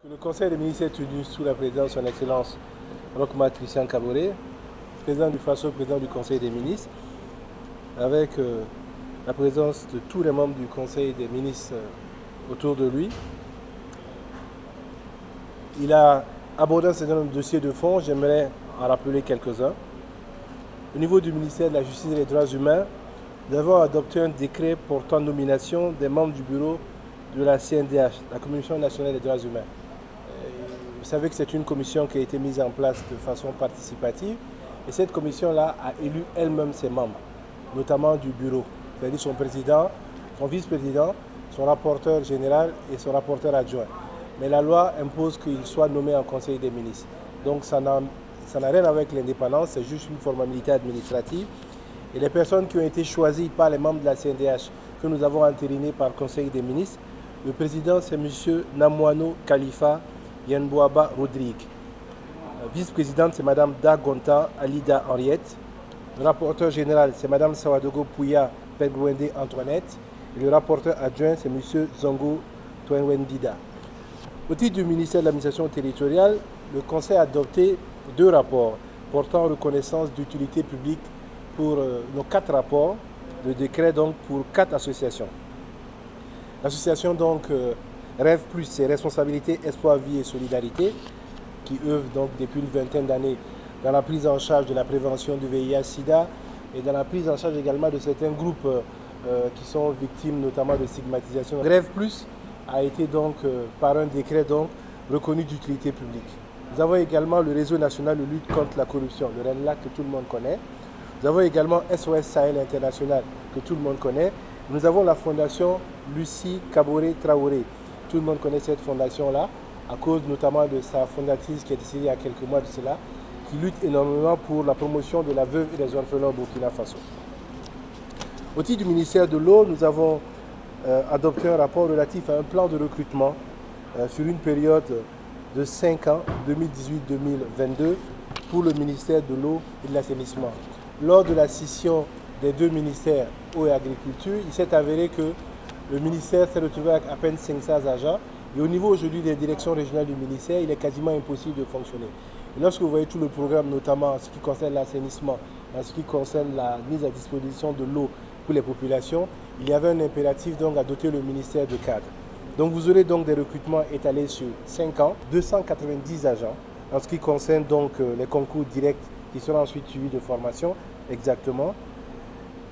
Le Conseil des ministres est tenu sous la présidence de son Excellence Roch-Marc Christian Kaboré, président du FASO, président du Conseil des ministres, avec la présence de tous les membres du Conseil des ministres autour de lui. Il a abordé un certain nombre de dossiers de fond, j'aimerais en rappeler quelques-uns. Au niveau du ministère de la Justice et des Droits humains, nous avons adopté un décret portant nomination des membres du bureau de la CNDH, la Commission nationale des droits humains. Vous savez que c'est une commission qui a été mise en place de façon participative et cette commission-là a élu elle-même ses membres, notamment du bureau, c'est-à-dire son président, son vice-président, son rapporteur général et son rapporteur adjoint. Mais la loi impose qu'il soit nommé en Conseil des ministres. Donc ça n'a rien avec l'indépendance, c'est juste une formalité administrative. Et les personnes qui ont été choisies par les membres de la CNDH, que nous avons entérinées par le Conseil des ministres, le président c'est M. Namouano Khalifa Yenboaba Rodrigue. Vice-présidente, c'est Mme Dagonta Alida Henriette. Le rapporteur général, c'est Mme Sawadogo Pouya Pengwende Antoinette. Et le rapporteur adjoint, c'est M. Zongo Twenwendida. Au titre du ministère de l'administration territoriale, le Conseil a adopté 2 rapports portant reconnaissance d'utilité publique pour nos 4 rapports, le décret donc pour 4 associations. L'association donc Rêve Plus, c'est Responsabilité, Espoir, Vie et Solidarité, qui œuvre donc depuis une vingtaine d'années dans la prise en charge de la prévention du VIH-Sida et dans la prise en charge également de certains groupes qui sont victimes notamment de stigmatisation. Rêve Plus a été donc par un décret donc reconnu d'utilité publique. Nous avons également le réseau national de lutte contre la corruption, le RENLAC que tout le monde connaît. Nous avons également SOS Sahel International que tout le monde connaît. Nous avons la fondation Lucie Kaboré Traoré. Tout le monde connaît cette fondation-là, à cause notamment de sa fondatrice qui est décédée il y a quelques mois de cela, qui lutte énormément pour la promotion de la veuve et des orphelins au Burkina Faso. Au titre du ministère de l'eau, nous avons adopté un rapport relatif à un plan de recrutement sur une période de 5 ans, 2018-2022, pour le ministère de l'eau et de l'assainissement. Lors de la scission des 2 ministères, eau et agriculture, il s'est avéré que le ministère s'est retrouvé avec à peine 500 agents et au niveau aujourd'hui des directions régionales du ministère, il est quasiment impossible de fonctionner. Et lorsque vous voyez tout le programme, notamment en ce qui concerne l'assainissement, en ce qui concerne la mise à disposition de l'eau pour les populations, il y avait un impératif donc à doter le ministère de cadres. Donc vous aurez donc des recrutements étalés sur 5 ans, 290 agents en ce qui concerne donc les concours directs qui seront ensuite suivis de formation exactement.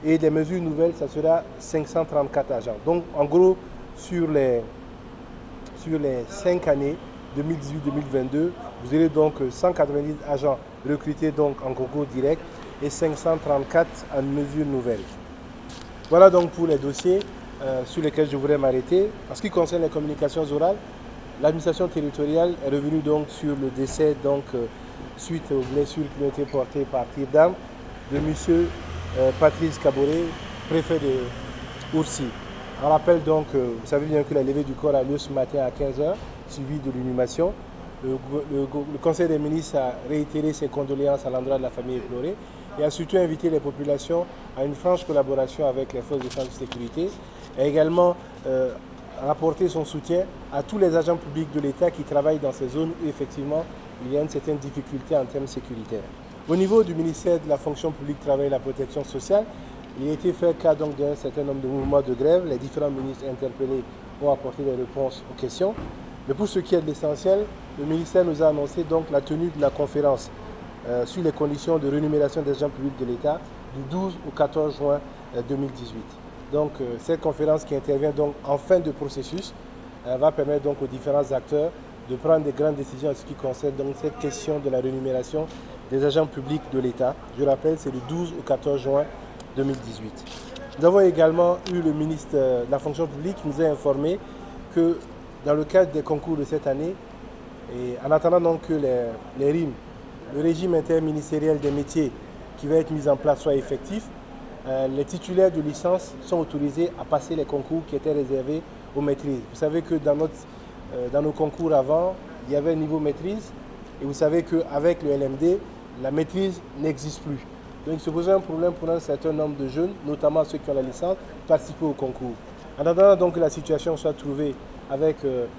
Et les mesures nouvelles, ça sera 534 agents. Donc, en gros, sur les 5 années 2018-2022, vous aurez donc 190 agents recrutés donc en concours direct et 534 en mesures nouvelles. Voilà donc pour les dossiers sur lesquels je voudrais m'arrêter. En ce qui concerne les communications orales, l'administration territoriale est revenue donc sur le décès donc suite aux blessures qui ont été portées par tir d'arme de M. Patrice Kaboré, préfet de Oursi. On rappelle donc, vous savez bien que la levée du corps a lieu ce matin à 15 h, suivi de l'inhumation. Le Conseil des ministres a réitéré ses condoléances à l'endroit de la famille éplorée et a surtout invité les populations à une franche collaboration avec les forces de défense et de sécurité et également apporté son soutien à tous les agents publics de l'État qui travaillent dans ces zones où effectivement il y a une certaine difficulté en termes sécuritaires. Au niveau du ministère de la fonction publique, travail et la protection sociale, il a été fait cas donc d'un certain nombre de mouvements de grève. Les différents ministres interpellés ont apporté des réponses aux questions. Mais pour ce qui est de l'essentiel, le ministère nous a annoncé donc la tenue de la conférence sur les conditions de rémunération des agents publics de l'État du 12 au 14 juin 2018. Donc cette conférence qui intervient donc en fin de processus va permettre donc aux différents acteurs de prendre des grandes décisions en ce qui concerne donc cette question de la rémunération des agents publics de l'État. Je rappelle, c'est du 12 au 14 juin 2018. Nous avons également eu le ministre de la fonction publique qui nous a informé que dans le cadre des concours de cette année, et en attendant donc que les RIM, le régime interministériel des métiers qui va être mis en place soit effectif, les titulaires de licence sont autorisés à passer les concours qui étaient réservés aux maîtrises. Vous savez que dans nos concours avant, il y avait un niveau maîtrise et vous savez qu'avec le LMD, la maîtrise n'existe plus. Donc il se posait un problème pour un certain nombre de jeunes, notamment ceux qui ont la licence, de participer au concours. En attendant donc que la situation soit trouvée avec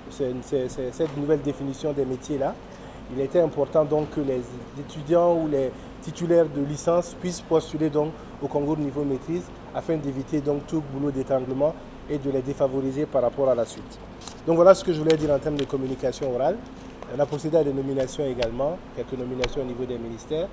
cette nouvelle définition des métiers-là, il était important donc que les étudiants ou les titulaires de licence puissent postuler donc au concours de niveau maîtrise afin d'éviter donc tout boulot d'étranglement et de les défavoriser par rapport à la suite. Donc voilà ce que je voulais dire en termes de communication orale. On a procédé à des nominations également, quelques nominations au niveau des ministères.